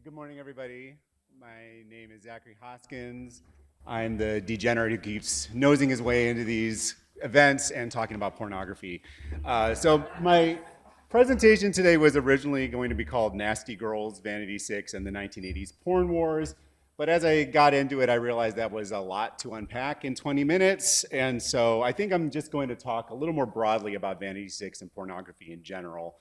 Good morning, everybody. My name is Zachary Hoskins. I'm the degenerate who keeps nosing his way into these events and talking about pornography. So my presentation today was originally going to be called Nasty Girls, Vanity 6, and the 1980s Porn Wars. But as I got into it, I realized that was a lot to unpack in 20 minutes. And so I think I'm just going to talk a little more broadly about Vanity 6 and pornography in general,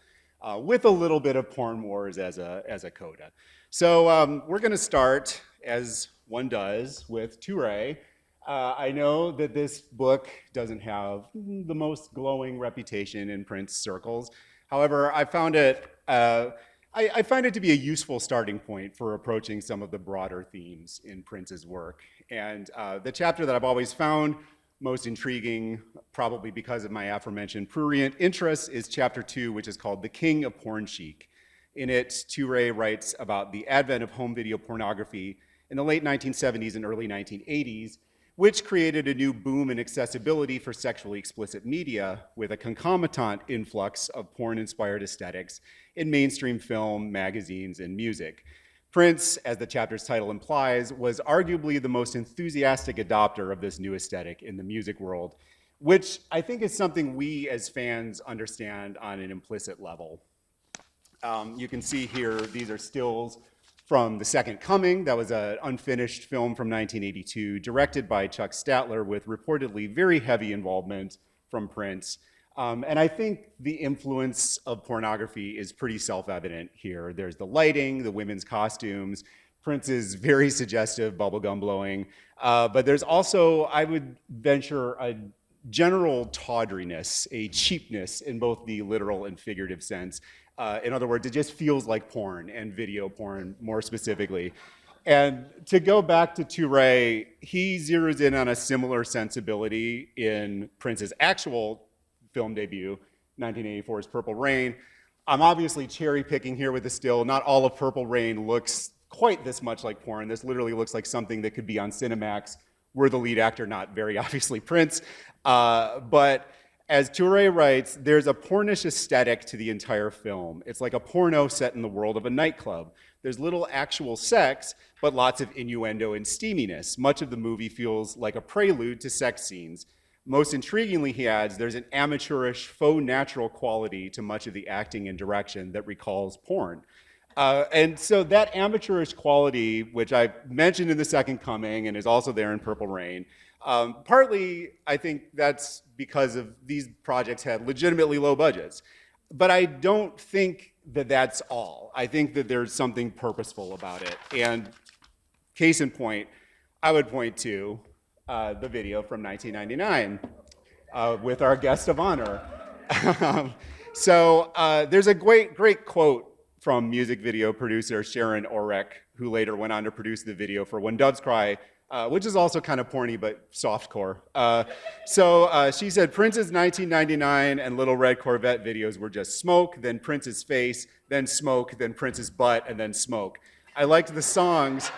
with a little bit of Porn Wars as a coda. So we're going to start, as one does, with Touré. I know that this book doesn't have the most glowing reputation in Prince circles. However, I found it I find it to be a useful starting point for approaching some of the broader themes in Prince's work. And the chapter that I've always found most intriguing, probably because of my aforementioned prurient interests, is chapter 2, which is called The King of Porn Chic. In it, Touré writes about the advent of home video pornography in the late 1970s and early 1980s, which created a new boom in accessibility for sexually explicit media with a concomitant influx of porn-inspired aesthetics in mainstream film, magazines, and music. Prince, as the chapter's title implies, was arguably the most enthusiastic adopter of this new aesthetic in the music world, which I think is something we as fans understand on an implicit level. You can see here, these are stills from The Second Coming. That was an unfinished film from 1982, directed by Chuck Statler with reportedly very heavy involvement from Prince. And I think the influence of pornography is pretty self-evident here. There's the lighting, the women's costumes, Prince's very suggestive bubblegum blowing, but there's also, I would venture, a general tawdriness, a cheapness in both the literal and figurative sense. In other words, it just feels like porn, and video porn more specifically. And to go back to Touré, he zeroes in on a similar sensibility in Prince's actual film debut, 1984's Purple Rain. I'm obviously cherry picking here with the still. Not all of Purple Rain looks quite this much like porn. This literally looks like something that could be on Cinemax, were the lead actor not very obviously Prince. But as Touré writes, there's a pornish aesthetic to the entire film. It's like a porno set in the world of a nightclub. There's little actual sex, but lots of innuendo and steaminess. Much of the movie feels like a prelude to sex scenes. Most intriguingly, he adds, there's an amateurish, faux natural quality to much of the acting and direction that recalls porn. And so that amateurish quality, which I mentioned in The Second Coming and is also there in Purple Rain, partly I think that's because of these projects had legitimately low budgets. But I don't think that that's all. I think that there's something purposeful about it. And case in point, I would point to the video from 1999 with our guest of honor. So there's a great quote from music video producer Sharon Orek, who later went on to produce the video for When Doves Cry, which is also kind of porny, but softcore. So she said, Prince's 1999 and Little Red Corvette videos were just smoke, then Prince's face, then smoke, then Prince's butt, and then smoke. I liked the songs,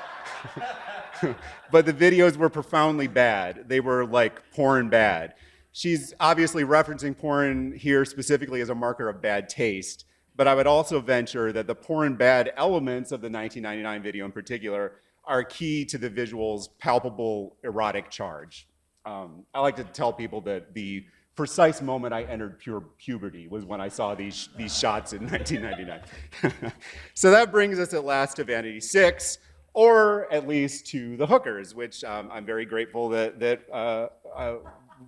but the videos were profoundly bad. They were like porn bad. She's obviously referencing porn here specifically as a marker of bad taste, but I would also venture that the porn bad elements of the 1999 video in particular are key to the visual's palpable erotic charge. I like to tell people that the precise moment I entered puberty was when I saw these shots in 1999. So that brings us at last to Vanity 6, or at least to the hookers, which I'm very grateful that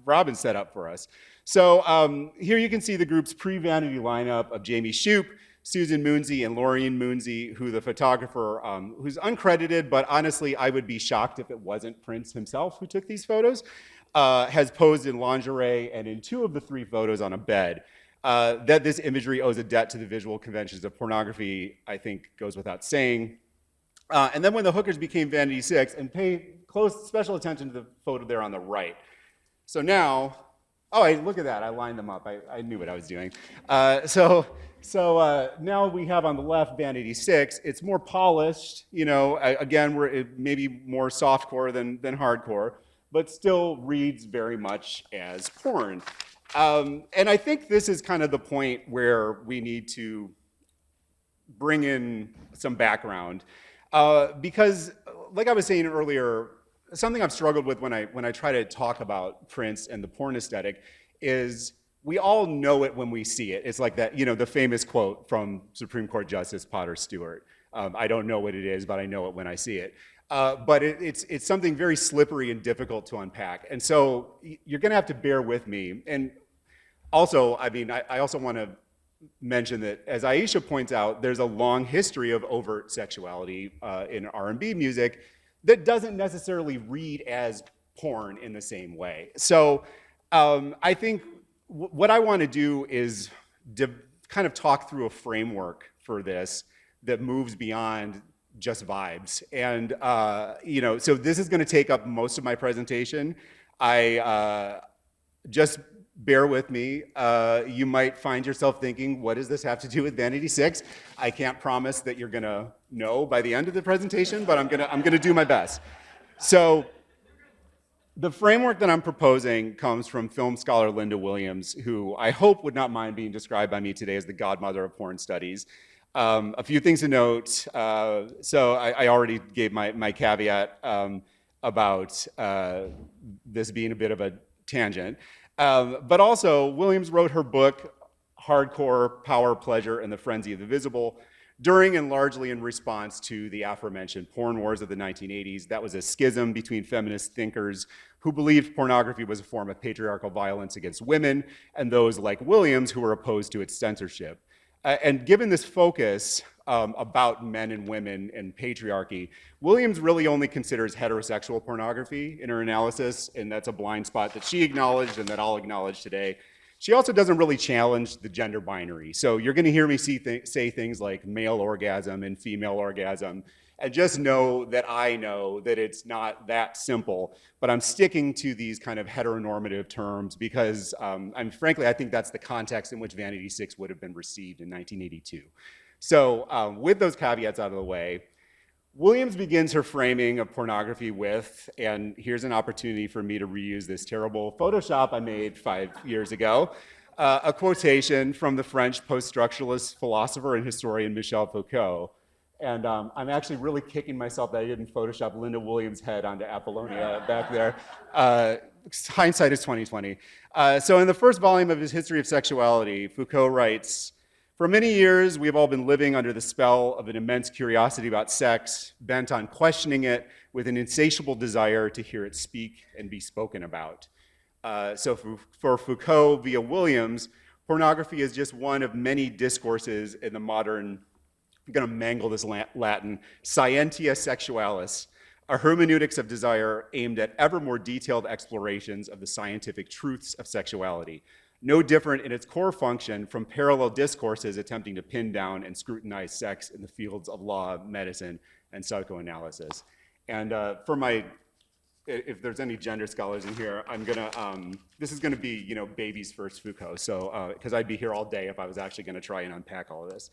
Robin set up for us. So here you can see the group's pre-Vanity lineup of Jamie Shoup, Susan Moonsey, and Laureen Moonsey, who the photographer, who's uncredited, but honestly, I would be shocked if it wasn't Prince himself who took these photos, has posed in lingerie and in 2 of the 3 photos on a bed. That this imagery owes a debt to the visual conventions of pornography, I think goes without saying. And then when the hookers became Vanity 6, and pay close special attention to the photo there on the right. So now, look at that, I lined them up. I knew what I was doing. So now we have on the left Vanity 6. It's more polished, you know, again, we're maybe more softcore than hardcore, but still reads very much as porn. And I think this is kind of the point where we need to bring in some background. Because, like I was saying earlier, something I've struggled with when I try to talk about Prince and the porn aesthetic is we all know it when we see it. It's like that, the famous quote from Supreme Court Justice Potter Stewart. I don't know what it is, but I know it when I see it. But it's something very slippery and difficult to unpack. And so you're gonna have to bear with me. And also, I also want to mention that, as Aisha points out, there's a long history of overt sexuality in R&B music that doesn't necessarily read as porn in the same way. So I think what I want to do is kind of talk through a framework for this that moves beyond just vibes. And so this is going to take up most of my presentation. Just bear with me. You might find yourself thinking, what does this have to do with Vanity 6? I can't promise that you're gonna know by the end of the presentation, but I'm gonna do my best. So the framework that I'm proposing comes from film scholar Linda Williams, who I hope would not mind being described by me today as the godmother of porn studies. A few things to note. So I already gave my caveat about this being a bit of a tangent. But also, Williams wrote her book, Hardcore, Power, Pleasure, and the Frenzy of the Visible, during and largely in response to the aforementioned porn wars of the 1980s. That was a schism between feminist thinkers who believed pornography was a form of patriarchal violence against women, and those like Williams who were opposed to its censorship. And given this focus about men and women and patriarchy, Williams really only considers heterosexual pornography in her analysis, and that's a blind spot that she acknowledged and that I'll acknowledge today. She also doesn't really challenge the gender binary. So you're gonna hear me say things like male orgasm and female orgasm, and just know that I know that it's not that simple, but I'm sticking to these kind of heteronormative terms because frankly, I think that's the context in which Vanity 6 would have been received in 1982. So with those caveats out of the way, Williams begins her framing of pornography with, and here's an opportunity for me to reuse this terrible Photoshop I made 5 years ago, a quotation from the French post-structuralist philosopher and historian Michel Foucault. And I'm actually really kicking myself that I didn't Photoshop Linda Williams' head onto Apollonia back there. Hindsight is 2020. So in the first volume of his History of Sexuality, Foucault writes, "For many years, we've all been living under the spell of an immense curiosity about sex, bent on questioning it with an insatiable desire to hear it speak and be spoken about." So for Foucault via Williams, pornography is just one of many discourses in the modern, I'm gonna mangle this Latin, scientia sexualis, a hermeneutics of desire aimed at ever more detailed explorations of the scientific truths of sexuality, no different in its core function from parallel discourses attempting to pin down and scrutinize sex in the fields of law, medicine, and psychoanalysis. And if there's any gender scholars in here, this is gonna be, baby's first Foucault, so, because I'd be here all day if I was actually gonna try and unpack all of this.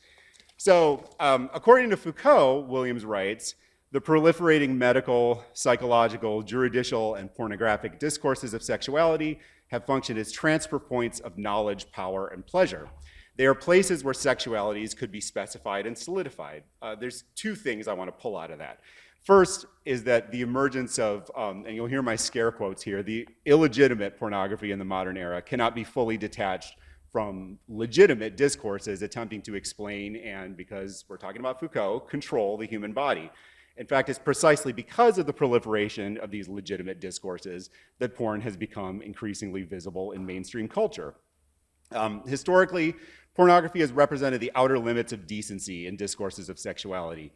So, according to Foucault, Williams writes, the proliferating medical, psychological, juridical, and pornographic discourses of sexuality have functioned as transfer points of knowledge, power, and pleasure. They are places where sexualities could be specified and solidified. There's two things I want to pull out of that. First is that the emergence of, and you'll hear my scare quotes here, the illegitimate pornography in the modern era cannot be fully detached from legitimate discourses attempting to explain and, because we're talking about Foucault, control the human body. In fact, it's precisely because of the proliferation of these legitimate discourses that porn has become increasingly visible in mainstream culture. Historically, pornography has represented the outer limits of decency in discourses of sexuality.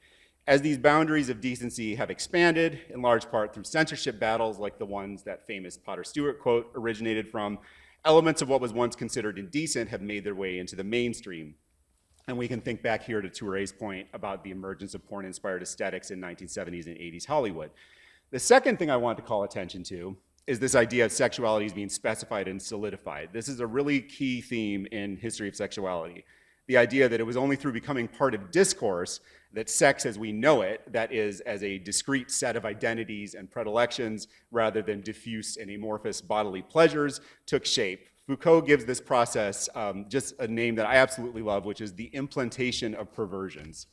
As these boundaries of decency have expanded, in large part through censorship battles like the ones that famous Potter Stewart quote originated from, elements of what was once considered indecent have made their way into the mainstream. And we can think back here to Touré's point about the emergence of porn-inspired aesthetics in 1970s and 80s Hollywood. The second thing I want to call attention to is this idea of sexuality as being specified and solidified. This is a really key theme in history of sexuality. The idea that it was only through becoming part of discourse that sex as we know it, that is as a discrete set of identities and predilections rather than diffuse and amorphous bodily pleasures, took shape Foucault gives this process just a name that I absolutely love, which is the implantation of perversions.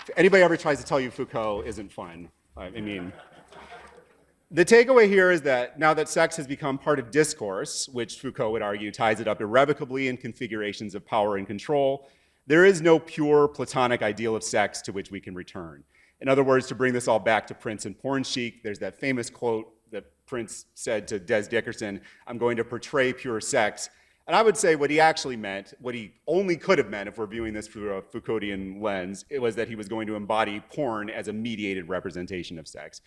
If anybody ever tries to tell you Foucault isn't fun, I mean, the takeaway here is that now that sex has become part of discourse, which Foucault would argue ties it up irrevocably in configurations of power and control, there is no pure platonic ideal of sex to which we can return. In other words, to bring this all back to Prince and Porn Chic, there's that famous quote that Prince said to Des Dickerson, "I'm going to portray pure sex." And I would say what he actually meant, what he only could have meant if we're viewing this through a Foucauldian lens, it was that he was going to embody porn as a mediated representation of sex.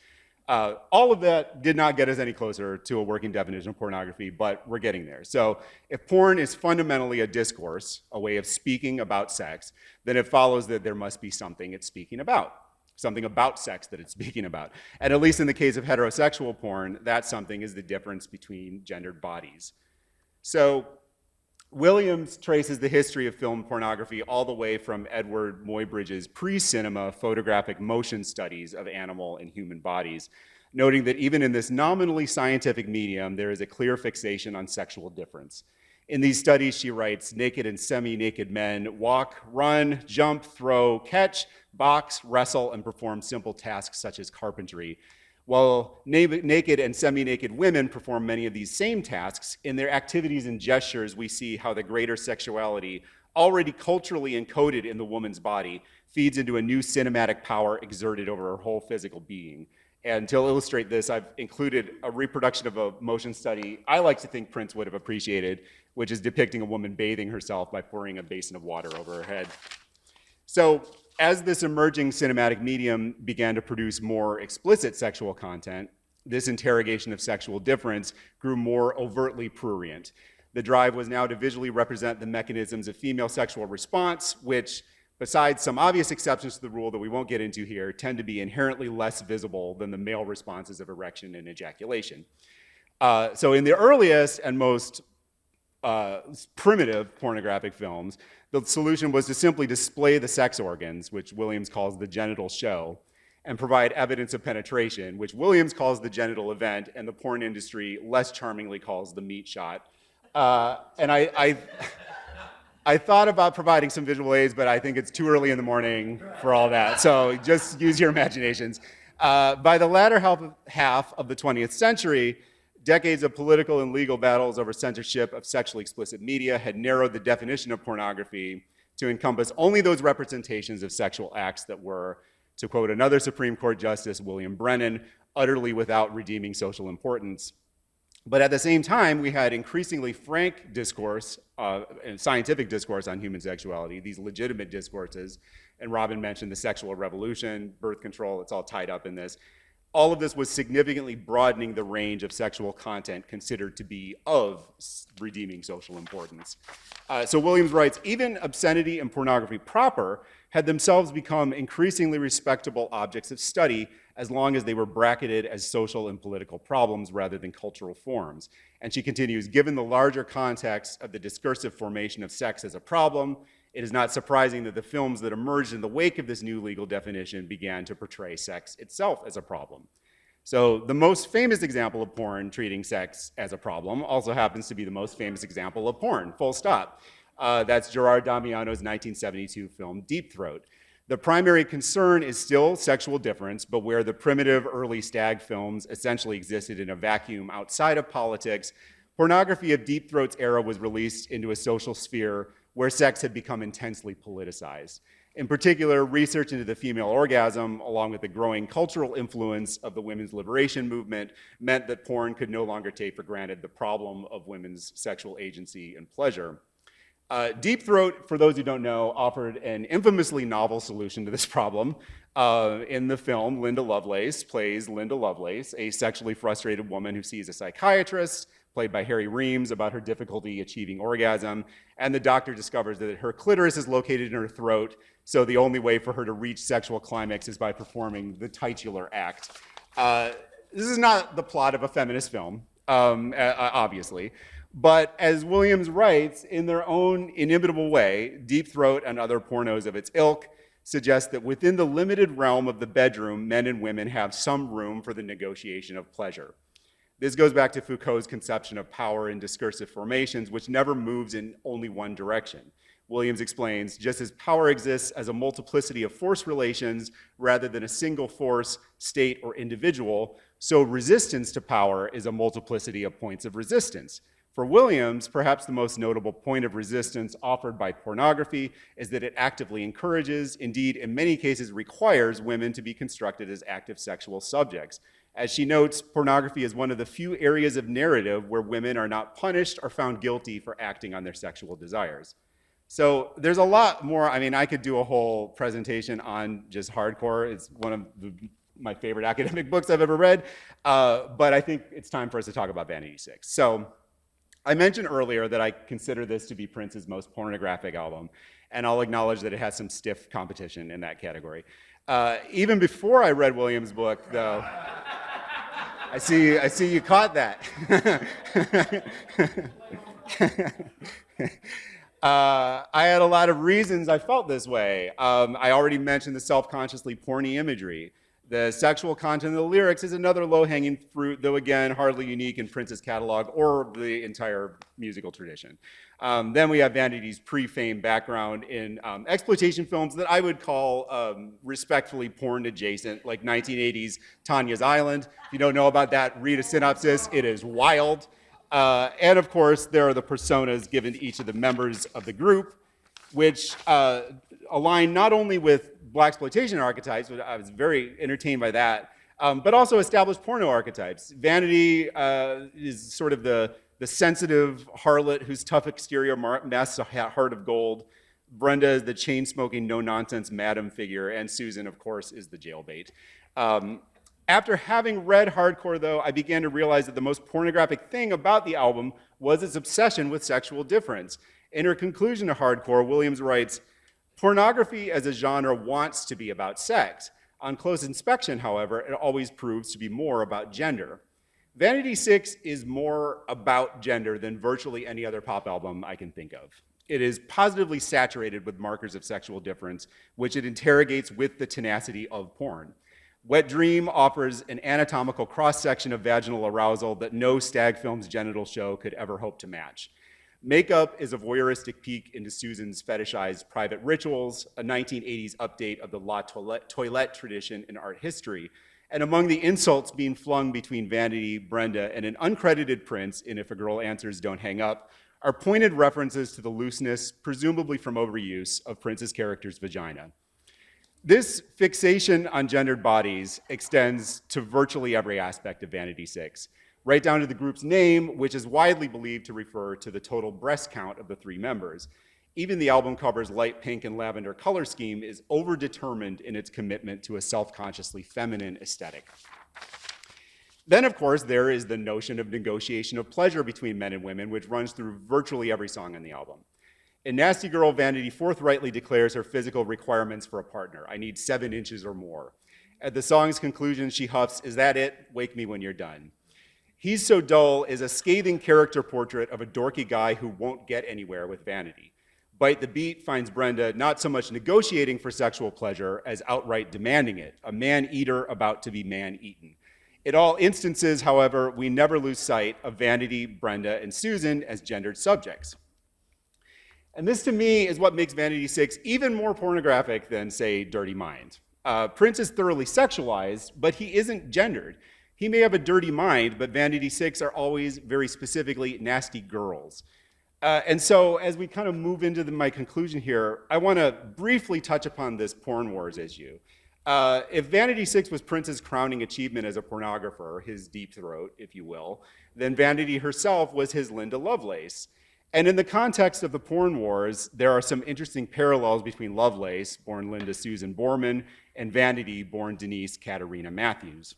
All of that did not get us any closer to a working definition of pornography, but we're getting there. So if porn is fundamentally a discourse, a way of speaking about sex, then it follows that there must be something it's speaking about sex that it's speaking about. And at least in the case of heterosexual porn, that something is the difference between gendered bodies. So Williams traces the history of film pornography all the way from Edward Muybridge's pre-cinema photographic motion studies of animal and human bodies, noting that even in this nominally scientific medium, there is a clear fixation on sexual difference. In these studies, she writes, naked and semi-naked men walk, run, jump, throw, catch, box, wrestle, and perform simple tasks such as carpentry. While naked and semi-naked women perform many of these same tasks, in their activities and gestures, we see how the greater sexuality, already culturally encoded in the woman's body, feeds into a new cinematic power exerted over her whole physical being. And to illustrate this, I've included a reproduction of a motion study I like to think Prince would have appreciated, which is depicting a woman bathing herself by pouring a basin of water over her head. So as this emerging cinematic medium began to produce more explicit sexual content, this interrogation of sexual difference grew more overtly prurient. The drive was now to visually represent the mechanisms of female sexual response, which, besides some obvious exceptions to the rule that we won't get into here, tend to be inherently less visible than the male responses of erection and ejaculation. So in the earliest and most primitive pornographic films, the solution was to simply display the sex organs, which Williams calls the genital show, and provide evidence of penetration, which Williams calls the genital event, and the porn industry less charmingly calls the meat shot. And I thought about providing some visual aids, but I think it's too early in the morning for all that, so just use your imaginations. By the latter half of the 20th century, decades of political and legal battles over censorship of sexually explicit media had narrowed the definition of pornography to encompass only those representations of sexual acts that were, to quote another Supreme Court Justice, William Brennan, utterly without redeeming social importance. But at the same time, we had increasingly frank discourse, and scientific discourse on human sexuality, these legitimate discourses, and Robin mentioned the sexual revolution, birth control, it's all tied up in this. All of this was significantly broadening the range of sexual content considered to be of redeeming social importance. So Williams writes, even obscenity and pornography proper had themselves become increasingly respectable objects of study as long as they were bracketed as social and political problems rather than cultural forms. And she continues, given the larger context of the discursive formation of sex as a problem, it is not surprising that the films that emerged in the wake of this new legal definition began to portray sex itself as a problem. So the most famous example of porn treating sex as a problem also happens to be the most famous example of porn, full stop. That's Gerald Damiano's 1972 film, Deep Throat. The primary concern is still sexual difference, but where the primitive early stag films essentially existed in a vacuum outside of politics, pornography of Deep Throat's era was released into a social sphere where sex had become intensely politicized. In particular, research into the female orgasm, along with the growing cultural influence of the women's liberation movement, meant that porn could no longer take for granted the problem of women's sexual agency and pleasure. Deep Throat, for those who don't know, offered an infamously novel solution to this problem. In the film, Linda Lovelace plays Linda Lovelace, a sexually frustrated woman who sees a psychiatrist, played by Harry Reams, about her difficulty achieving orgasm, and the doctor discovers that her clitoris is located in her throat, so the only way for her to reach sexual climax is by performing the titular act. This is not the plot of a feminist film, obviously, but as Williams writes, in their own inimitable way, Deep Throat and other pornos of its ilk suggest that within the limited realm of the bedroom, men and women have some room for the negotiation of pleasure. This goes back to Foucault's conception of power in discursive formations, which never moves in only one direction. Williams explains, just as power exists as a multiplicity of force relations rather than a single force, state, or individual, so resistance to power is a multiplicity of points of resistance. For Williams, perhaps the most notable point of resistance offered by pornography is that it actively encourages, indeed in many cases requires, women to be constructed as active sexual subjects. As she notes, pornography is one of the few areas of narrative where women are not punished or found guilty for acting on their sexual desires. So there's a lot more. I mean, I could do a whole presentation on just hardcore. It's one of my favorite academic books I've ever read. But I think it's time for us to talk about Vanity 6. So I mentioned earlier that I consider this to be Prince's most pornographic album. And I'll acknowledge that it has some stiff competition in that category. Even before I read Williams' book, though, I see you caught that. I had a lot of reasons I felt this way. I already mentioned the self-consciously porny imagery. The sexual content of the lyrics is another low-hanging fruit, though again, hardly unique in Prince's catalog or the entire musical tradition. Then we have Vanity's pre-fame background in exploitation films that I would call respectfully porn adjacent, like 1980s Tanya's Island. If you don't know about that, read a synopsis. It is wild. And of course, there are the personas given to each of the members of the group, which align not only with blaxploitation archetypes, which I was very entertained by that, but also established porno archetypes. Vanity is sort of the sensitive harlot whose tough exterior masks a heart of gold. Brenda is the chain-smoking, no-nonsense madam figure, and Susan, of course, is the jailbait. After having read hardcore, though, I began to realize that the most pornographic thing about the album was its obsession with sexual difference. In her conclusion to hardcore, Williams writes, "Pornography as a genre wants to be about sex. On close inspection, however, it always proves to be more about gender." Vanity 6 is more about gender than virtually any other pop album I can think of. It is positively saturated with markers of sexual difference, which it interrogates with the tenacity of porn. Wet Dream offers an anatomical cross-section of vaginal arousal that no stag film's genital show could ever hope to match. Makeup is a voyeuristic peek into Susan's fetishized private rituals, a 1980s update of the La Toilette tradition in art history. And among the insults being flung between Vanity, Brenda, and an uncredited Prince in If a Girl Answers, Don't Hang Up, are pointed references to the looseness, presumably from overuse, of Prince's character's vagina. This fixation on gendered bodies extends to virtually every aspect of Vanity 6, right down to the group's name, which is widely believed to refer to the total breast count of the three members. Even the album cover's light pink and lavender color scheme is overdetermined in its commitment to a self-consciously feminine aesthetic. Then, of course, there is the notion of negotiation of pleasure between men and women, which runs through virtually every song on the album. In Nasty Girl, Vanity forthrightly declares her physical requirements for a partner. I need 7 inches or more. At the song's conclusion, she huffs, "Is that it? Wake me when you're done." He's So Dull is a scathing character portrait of a dorky guy who won't get anywhere with Vanity. Bite the Beat finds Brenda not so much negotiating for sexual pleasure as outright demanding it, a man-eater about to be man-eaten. In all instances, however, we never lose sight of Vanity, Brenda, and Susan as gendered subjects. And this, to me, is what makes Vanity 6 even more pornographic than, say, Dirty Mind. Prince is thoroughly sexualized, but he isn't gendered. He may have a dirty mind, but Vanity 6 are always very specifically nasty girls. And so as we kind of move into my conclusion here, I want to briefly touch upon this porn wars issue. If Vanity 6 was Prince's crowning achievement as a pornographer, his deep throat, if you will, then Vanity herself was his Linda Lovelace. And in the context of the porn wars, there are some interesting parallels between Lovelace, born Linda Susan Borman, and Vanity, born Denise Katerina Matthews.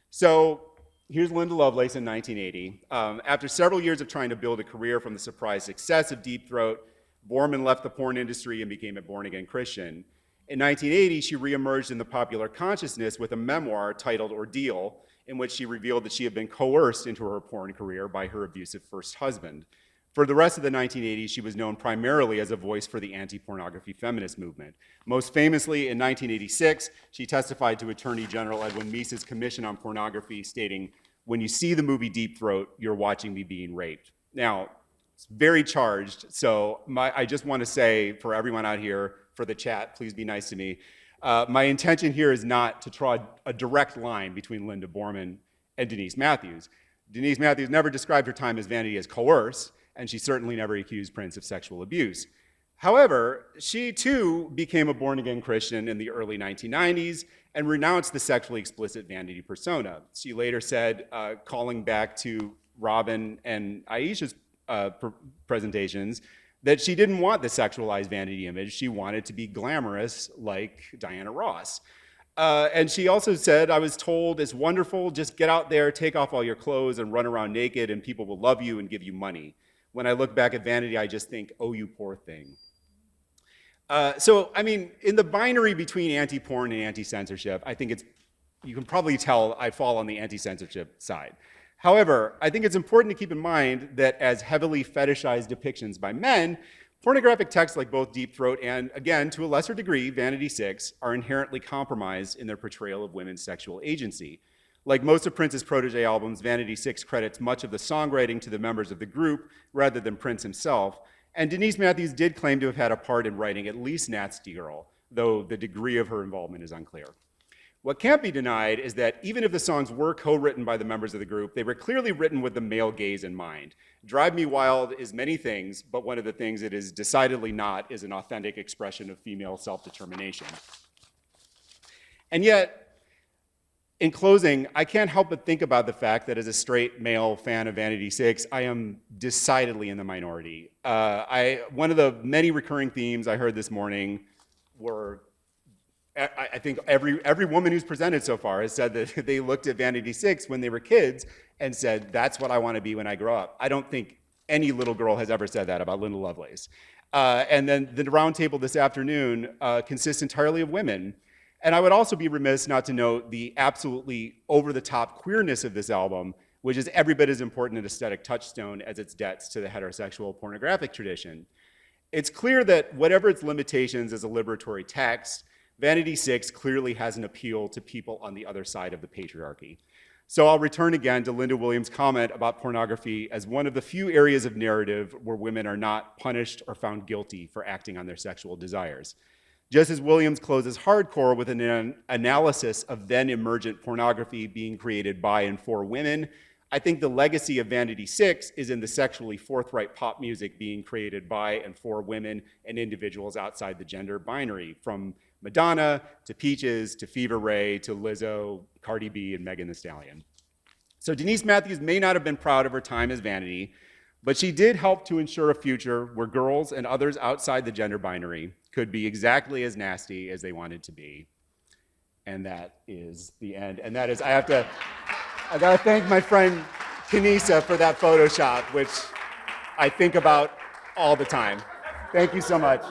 So here's Linda Lovelace in 1980. After several years of trying to build a career from the surprise success of Deep Throat, Borman left the porn industry and became a born-again Christian. In 1980, she reemerged in the popular consciousness with a memoir titled Ordeal, in which she revealed that she had been coerced into her porn career by her abusive first husband. For the rest of the 1980s, she was known primarily as a voice for the anti-pornography feminist movement. Most famously, in 1986, she testified to Attorney General Edwin Meese's Commission on Pornography, stating, When you see the movie Deep Throat, you're watching me being raped. Now, it's very charged, so I just want to say for everyone out here, for the chat, please be nice to me. My intention here is not to draw a direct line between Linda Borman and Denise Matthews. Denise Matthews never described her time as Vanity as coerce, and she certainly never accused Prince of sexual abuse. However, she too became a born-again Christian in the early 1990s and renounced the sexually explicit Vanity persona. She later said, calling back to Robin and Aisha's presentations, that she didn't want the sexualized Vanity image. She wanted to be glamorous like Diana Ross. And she also said, I was told it's wonderful, just get out there, take off all your clothes and run around naked and people will love you and give you money. When I look back at Vanity, I just think, oh, you poor thing. So, I mean, in the binary between anti-porn and anti-censorship, I think you can probably tell I fall on the anti-censorship side. However, I think it's important to keep in mind that as heavily fetishized depictions by men, pornographic texts like both Deep Throat and, again, to a lesser degree, Vanity 6 are inherently compromised in their portrayal of women's sexual agency. Like most of Prince's protege albums, Vanity 6 credits much of the songwriting to the members of the group rather than Prince himself. And Denise Matthews did claim to have had a part in writing at least Nasty Girl, though the degree of her involvement is unclear. What can't be denied is that even if the songs were co-written by the members of the group, they were clearly written with the male gaze in mind. Drive Me Wild is many things, but one of the things it is decidedly not is an authentic expression of female self-determination. And yet, in closing, I can't help but think about the fact that as a straight male fan of Vanity 6, I am decidedly in the minority. One of the many recurring themes I heard this morning were, I think every woman who's presented so far has said that they looked at Vanity 6 when they were kids and said, that's what I want to be when I grow up. I don't think any little girl has ever said that about Linda Lovelace. And then the roundtable this afternoon consists entirely of women. And I would also be remiss not to note the absolutely over-the-top queerness of this album, which is every bit as important an aesthetic touchstone as its debts to the heterosexual pornographic tradition. It's clear that whatever its limitations as a liberatory text, Vanity 6 clearly has an appeal to people on the other side of the patriarchy. So I'll return again to Linda Williams' comment about pornography as one of the few areas of narrative where women are not punished or found guilty for acting on their sexual desires. Just as Williams closes Hardcore with an analysis of then emergent pornography being created by and for women, I think the legacy of Vanity 6 is in the sexually forthright pop music being created by and for women and individuals outside the gender binary, from Madonna to Peaches to Fever Ray to Lizzo, Cardi B, and Megan Thee Stallion. So Denise Matthews may not have been proud of her time as Vanity, but she did help to ensure a future where girls and others outside the gender binary could be exactly as nasty as they wanted to be. And that is the end. And that is, I gotta thank my friend Kanisa for that Photoshop, which I think about all the time. Thank you so much.